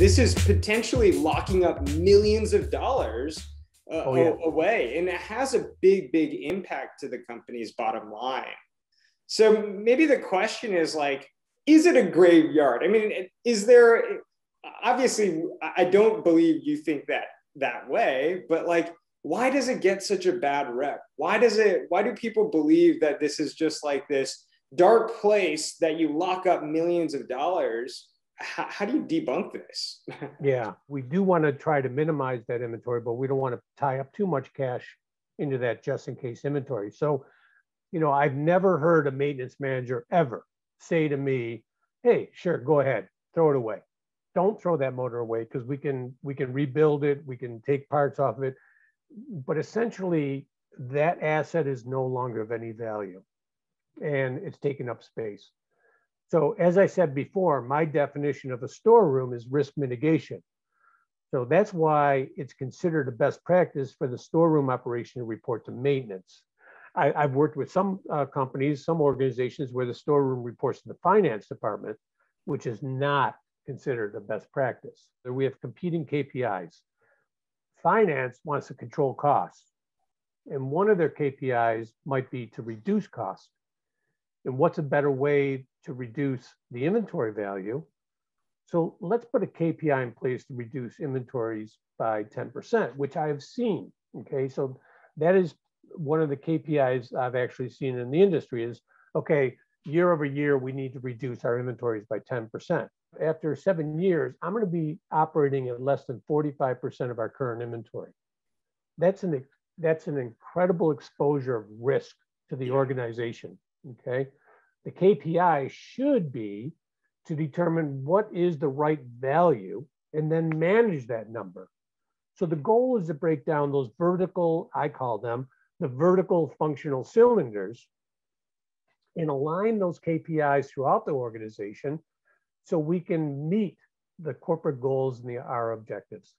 this is potentially locking up millions of dollars away, and it has a big impact to the company's bottom line. So maybe the question is like, is it a graveyard? I mean, is there, obviously, I don't believe you think that way, but like, why does it get such a bad rep? Why do people believe that this is just like this dark place that you lock up millions of dollars? How do you debunk this? Yeah, we do want to try to minimize that inventory, but we don't want to tie up too much cash into that just in case inventory. So, you know, I've never heard a maintenance manager ever say to me, hey, sure, go ahead, throw it away. Don't throw that motor away because we can rebuild it, we can take parts off of it. But essentially, that asset is no longer of any value and it's taking up space. So as I said before, my definition of a storeroom is risk mitigation. So that's why it's considered a best practice for the storeroom operation to report to maintenance. I've worked with some companies, some organizations where the storeroom reports to the finance department, which is not considered a best practice. We have competing KPIs. Finance wants to control costs. And one of their KPIs might be to reduce costs. And what's a better way to reduce the inventory value? So let's put a KPI in place to reduce inventories by 10%, which I have seen. Okay, so that is one of the KPIs I've actually seen in the industry is, okay, year over year, we need to reduce our inventories by 10%. After 7 years, I'm going to be operating at less than 45% of our current inventory. That's an incredible exposure of risk to the organization. Okay, the KPI should be to determine what is the right value and then manage that number. So the goal is to break down those vertical, I call them the vertical functional cylinders, and align those KPIs throughout the organization so we can meet the corporate goals and our objectives.